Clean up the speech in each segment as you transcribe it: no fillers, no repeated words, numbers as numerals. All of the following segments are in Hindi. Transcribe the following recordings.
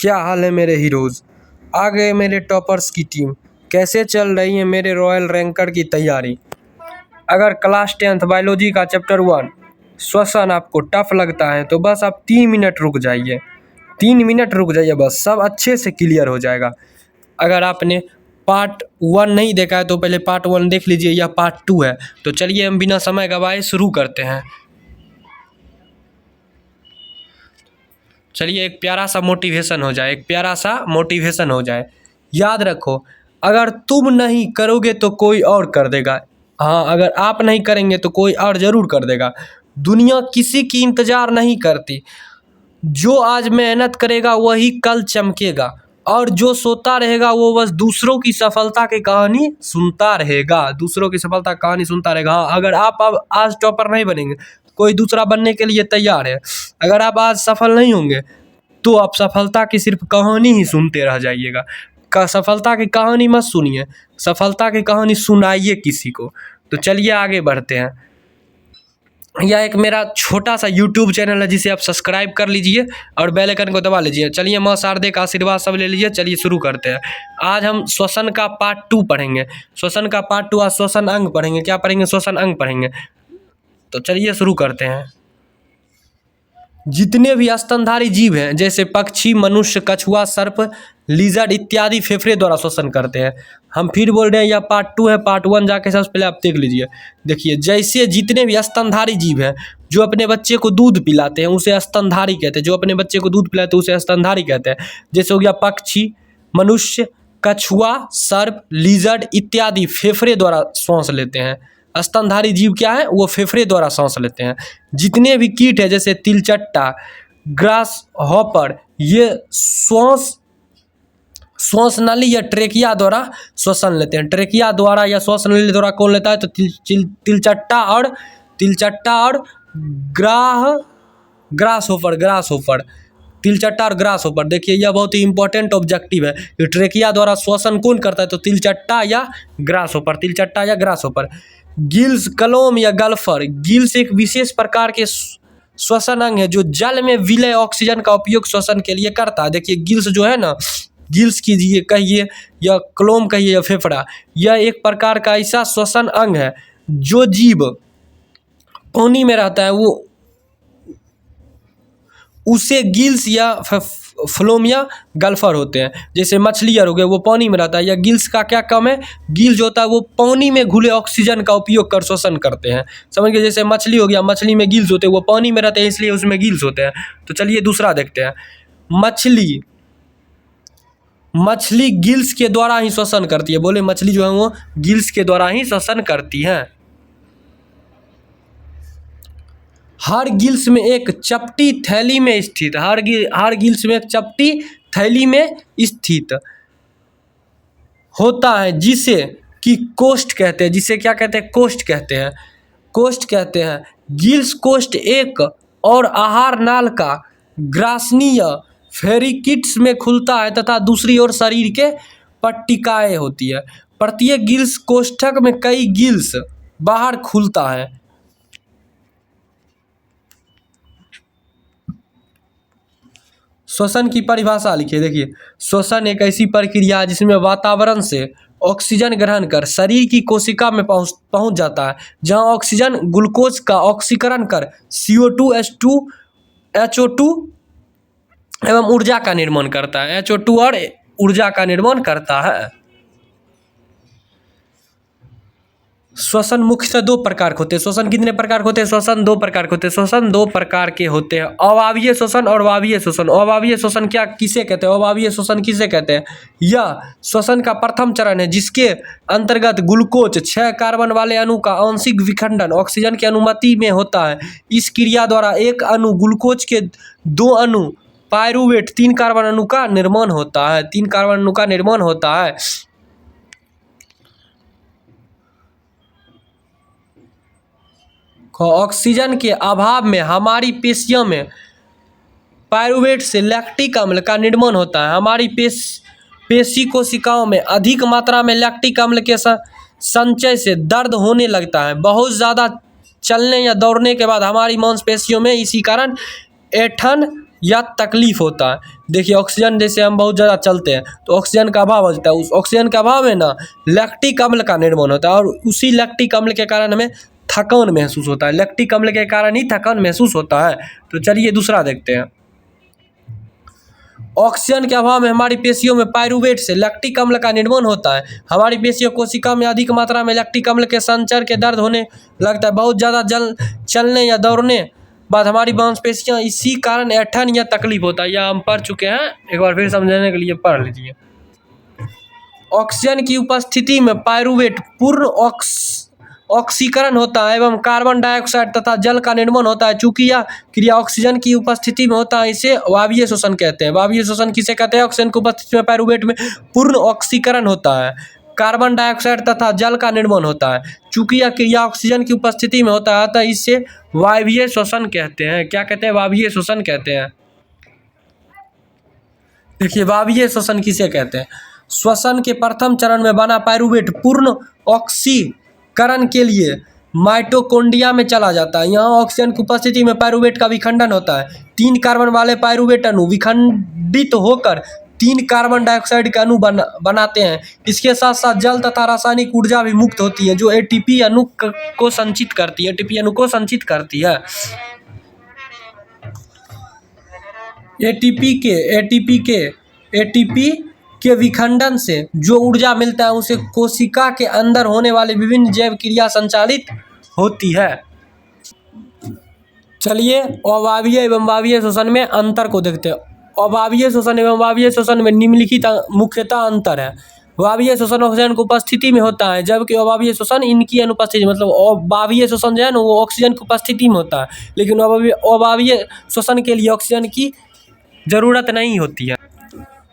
क्या हाल है मेरे हीरोज़? आ गए मेरे टॉपर्स की टीम। कैसे चल रही है मेरे रॉयल रैंकर की तैयारी? अगर क्लास 10th बायोलॉजी का चैप्टर 1 श्वसन आपको टफ लगता है तो बस आप 3 मिनट रुक जाइए। 3 मिनट रुक जाइए, बस सब अच्छे से क्लियर हो जाएगा। अगर आपने पार्ट 1 नहीं देखा है तो पहले पार्ट 1 देख लीजिए, यह पार्ट 2 है। तो चलिए हम बिना समय गवाए शुरू करते हैं। चलिए एक प्यारा सा मोटिवेशन हो जाए। याद रखो, अगर तुम नहीं करोगे तो कोई और कर देगा। हाँ, अगर आप नहीं करेंगे तो कोई और ज़रूर कर देगा। दुनिया किसी की इंतज़ार नहीं करती। जो आज मेहनत करेगा वही कल चमकेगा, और जो सोता रहेगा वो बस दूसरों की सफलता की कहानी सुनता रहेगा। हाँ, अगर आप अब आज टॉपर नहीं बनेंगे, कोई दूसरा बनने के लिए तैयार है। अगर आप आज सफल नहीं होंगे तो आप सफलता की सिर्फ कहानी ही सुनते रह जाइएगा। सफलता की कहानी मत सुनिए, सफलता की कहानी सुनाइए किसी को। तो चलिए आगे बढ़ते हैं। यह एक मेरा छोटा सा यूट्यूब चैनल है जिसे आप सब्सक्राइब कर लीजिए और बेल आइकन को दबा लीजिए। चलिए माँ शारदे का आशीर्वाद सब ले लीजिए। चलिए शुरू करते हैं। आज हम श्वसन का पार्ट 2 पढ़ेंगे। श्वसन का पार्ट 2 आज श्वसन अंग पढ़ेंगे। क्या पढ़ेंगे? श्वसन अंग पढ़ेंगे। तो चलिए शुरू करते हैं। जितने भी स्तनधारी जीव हैं जैसे पक्षी, मनुष्य, कछुआ, सर्प, लिजर्ड इत्यादि फेफड़े द्वारा श्वसन करते हैं। हम फिर बोल रहे हैं, यह पार्ट 2 है। पार्ट 1 जाके सबसे पहले आप देख लीजिए। देखिए, जैसे जितने भी स्तनधारी जीव हैं जो अपने बच्चे को दूध पिलाते हैं उसे स्तनधारी कहते हैं। जो अपने बच्चे को दूध पिलाते हैं उसे स्तनधारी कहते हैं। जैसे हो गया पक्षी, मनुष्य, कछुआ, सर्प, लिजर्ड इत्यादि फेफड़े द्वारा श्वास लेते हैं। स्तनधारी जीव क्या है? वो फेफड़े द्वारा सांस लेते हैं। जितने भी कीट है जैसे तिलचट्टा, ग्रास हॉपर, ये श्वास नली या ट्रेकिया द्वारा श्वसन लेते हैं। ट्रेकिया द्वारा या श्वास नली द्वारा कौन लेता है? तो तिलचट्टा और ग्रास होपर। तिलचट्टा और ग्रास होपर। देखिए, यह बहुत ही इंपॉर्टेंट ऑब्जेक्टिव है कि ट्रेकिया द्वारा श्वसन कौन करता है? तो तिलचट्टा या ग्रास होपर। गिल्स, कलोम या गल्फर। गिल्स एक विशेष प्रकार के श्वसन अंग है जो जल में विलय ऑक्सीजन का उपयोग श्वसन के लिए करता है। देखिए, गिल्स जो है ना, गिल्स कीजिए कहिए या कलोम कहिए या फेफड़ा, यह एक प्रकार का ऐसा श्वसन अंग है जो जीव पानी में रहता है वो उसे गिल्स या फ्लोम या गल्फर होते हैं। जैसे मछली हो गए, वो पानी में रहता है। या गिल्स का क्या काम है? गिल्स जो होता है वो पानी में घुले ऑक्सीजन का उपयोग कर श्वसन करते हैं। समझ गए? जैसे मछली हो गया, मछली में गिल्स होते हैं, वो पानी में रहते हैं इसलिए उसमें गिल्स होते हैं। तो चलिए दूसरा देखते हैं। मछली गिल्स के द्वारा ही श्वसन करती है। बोले, मछली जो है वो गिल्स के द्वारा ही श्वसन करती है। हर गिल्स में एक चपटी थैली में स्थित होता है जिसे कि कोष्ठ कहते हैं। जिसे क्या कहते हैं? कोष्ठ कहते हैं। गिल्स कोष्ठ एक और आहार नाल का ग्रासनीय फेरिकिट्स में खुलता है तथा दूसरी ओर शरीर के पट्टिकाएं होती है। प्रत्येक गिल्स कोष्ठक में कई गिल्स बाहर खुलता है। श्वसन की परिभाषा लिखिए। देखिए, श्वसन एक ऐसी प्रक्रिया है जिसमें वातावरण से ऑक्सीजन ग्रहण कर शरीर की कोशिका में पहुंच जाता है, जहां ऑक्सीजन ग्लूकोज का ऑक्सीकरण कर CO2, HO2 एवं ऊर्जा का निर्माण करता है। HO2 और ऊर्जा का निर्माण करता है। श्वसन मुख्यतः 2 प्रकार के होते हैं। श्वसन कितने प्रकार के होते हैं? श्वसन 2 प्रकार के होते हैं। श्वसन 2 प्रकार के होते हैं। अवावीय श्वसन और वावीय श्वसन। अवावीय श्वसन किसे कहते हैं? अवावीय श्वसन किसे कहते हैं? यह श्वसन का प्रथम चरण है जिसके अंतर्गत ग्लूकोज 6 कार्बन वाले अणु का आंशिक विखंडन ऑक्सीजन की अनुमति में होता है। इस क्रिया द्वारा एक अणु ग्लूकोज के 2 अणु पायरूवेट 3 कार्बन अणु का निर्माण होता है। ऑक्सीजन के अभाव में हमारी पेशियों में पायरूवेट से लैक्टिक अम्ल का निर्माण होता है। हमारी पेशी कोशिकाओं में अधिक मात्रा में लैक्टिक अम्ल के संचय से दर्द होने लगता है। बहुत ज़्यादा चलने या दौड़ने के बाद हमारी मांसपेशियों में इसी कारण ऐंठन या तकलीफ होता है। देखिए ऑक्सीजन जैसे हम बहुत ज़्यादा चलते हैं तो ऑक्सीजन का अभाव हो जाता है, उस ऑक्सीजन के अभाव में ना लैक्टिक अम्ल का निर्माण होता है और उसी लैक्टिक अम्ल के कारण हमें थकान महसूस होता है। लैक्टिक अम्ल के कारण ही थकान महसूस होता है। तो चलिए दूसरा देखते हैं। ऑक्सीजन के अभाव में हमारी पेशियों में पायरुवेट से लैक्टिक अम्ल का निर्माण होता है। हमारी पेशियों कोशिका में अधिक मात्रा में लैक्टिक अम्ल के संचरण के दर्द होने लगता है। बहुत ज़्यादा चलने या दौड़ने बाद हमारी मांसपेशियां इसी कारण ऐंठन या तकलीफ होता है। यह हम पढ़ चुके हैं, एक बार फिर समझने के लिए पढ़ लीजिए। ऑक्सीजन की उपस्थिति में पायरुवेट पूर्ण ऑक्सीकरण होता है एवं कार्बन डाइऑक्साइड तथा जल का निर्माण होता है। चूंकि यह क्रिया ऑक्सीजन की उपस्थिति में होता है, इसे वायवीय श्वसन कहते हैं। वायवीय श्वसन किसे कहते हैं? ऑक्सीजन की उपस्थिति में पायरुवेट में पूर्ण ऑक्सीकरण होता है, कार्बन डाइऑक्साइड तथा जल का निर्माण होता है। चूंकि यह क्रिया ऑक्सीजन की उपस्थिति में होता है अतः इसे वायवीय श्वसन कहते हैं। क्या कहते हैं? वायवीय श्वसन कहते हैं। देखिए वायवीय श्वसन किसे कहते हैं? श्वसन के प्रथम चरण में बना पायरुवेट पूर्ण ऑक्सीकरण के लिए माइटोकॉन्ड्रिया में चला जाता है। यहाँ ऑक्सीजन की उपस्थिति में पायरुवेट का विखंडन होता है। 3 कार्बन वाले पायरुवेट अणु विखंडित होकर 3 कार्बन डाइऑक्साइड के अणु बनाते हैं। इसके साथ साथ जल तथा रासायनिक ऊर्जा भी मुक्त होती है जो एटीपी अणु को संचित करती है। एटीपी अणु को संचित करती है। एटीपी के विखंडन से जो ऊर्जा मिलता है उसे कोशिका के अंदर होने वाली विभिन्न जैव क्रिया संचालित होती है। चलिए अवायवीय एवं वायवीय श्वसन में अंतर को देखते हैं। अवायवीय श्वसन एवं वायवीय श्वसन में निम्नलिखित मुख्यतः अंतर है। वायवीय श्वसन ऑक्सीजन की उपस्थिति में होता है जबकि अवायवीय श्वसन इनकी अनुपस्थिति, मतलब वायवीय श्वसन जो है ना वो ऑक्सीजन की उपस्थिति में होता है, लेकिन अवायवीय श्वसन के लिए ऑक्सीजन की ज़रूरत नहीं होती है।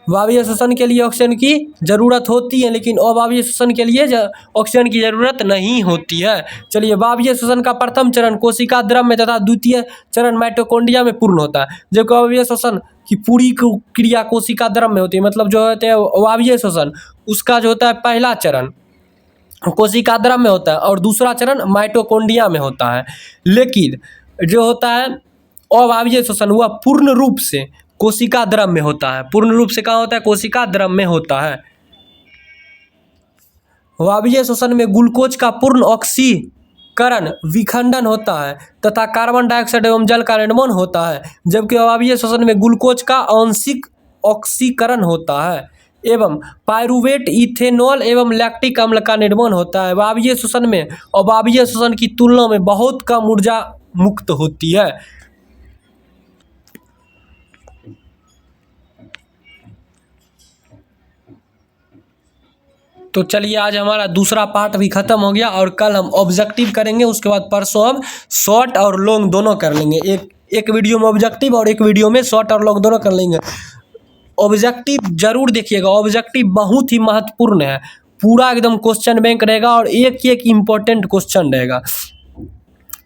वायवीय श्वसन के लिए ऑक्सीजन की ज़रूरत होती है लेकिन अवायवीय श्वसन के लिए ऑक्सीजन की ज़रूरत नहीं होती है। चलिए वायवीय श्वसन का प्रथम चरण कोशिका द्रव में तथा द्वितीय चरण माइटोकॉन्ड्रिया में पूर्ण होता है, जबकि अवायवीय श्वसन की पूरी क्रिया कोशिका द्रव में होती है। मतलब जो होते हैं वायवीय श्वसन उसका जो होता है पहला चरण कोशिका द्रव में होता है और दूसरा चरण माइटोकॉन्ड्रिया में होता है। लेकिन जो होता है अवायवीय श्वसन वह पूर्ण रूप से कोशिका द्रव में होता है। पूर्ण रूप से कहाँ होता है? कोशिका द्रव में होता है। वायवीय श्वसन में ग्लूकोज का पूर्ण ऑक्सीकरण विखंडन होता है तथा कार्बन डाइऑक्साइड एवं जल का निर्माण होता है, जबकि अवायवीय श्वसन में ग्लूकोज का आंशिक ऑक्सीकरण होता है एवं पायरुवेट, इथेनॉल एवं लैक्टिक अम्ल का निर्माण होता है। वायवीय श्वसन में अवायवीय श्वसन की तुलना में बहुत कम ऊर्जा मुक्त होती है। तो चलिए आज हमारा दूसरा पार्ट भी खत्म हो गया और कल हम ऑब्जेक्टिव करेंगे। उसके बाद परसों हम शॉर्ट और लॉन्ग दोनों कर लेंगे। एक वीडियो में ऑब्जेक्टिव और एक वीडियो में शॉर्ट और लॉन्ग दोनों कर लेंगे। ऑब्जेक्टिव जरूर देखिएगा, ऑब्जेक्टिव बहुत ही महत्वपूर्ण है। पूरा एकदम क्वेश्चन बैंक रहेगा और एक एक इम्पोर्टेंट क्वेश्चन रहेगा।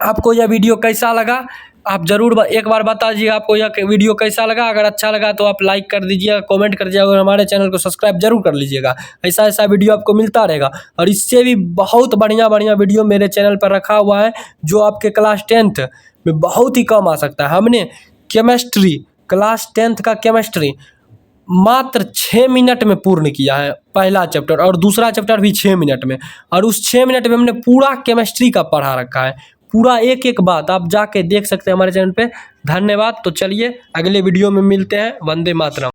आपको यह वीडियो कैसा लगा आप ज़रूर एक बार बता दीजिएगा आपको यह वीडियो कैसा लगा। अगर अच्छा लगा तो आप लाइक कर दीजिएगा, कमेंट कर दीजिएगा और हमारे चैनल को सब्सक्राइब जरूर कर लीजिएगा। ऐसा वीडियो आपको मिलता रहेगा और इससे भी बहुत बढ़िया वीडियो मेरे चैनल पर रखा हुआ है जो आपके क्लास 10th में बहुत ही कम आ सकता है। हमने केमिस्ट्री क्लास 10th का केमिस्ट्री मात्र 6 मिनट में पूर्ण किया है, पहला चैप्टर और दूसरा चैप्टर भी 6 मिनट में, और उस 6 मिनट में हमने पूरा केमिस्ट्री का पढ़ा रखा है। पूरा एक एक बात आप जाके देख सकते हैं हमारे चैनल पे। धन्यवाद। तो चलिए अगले वीडियो में मिलते हैं। वंदे मातरम।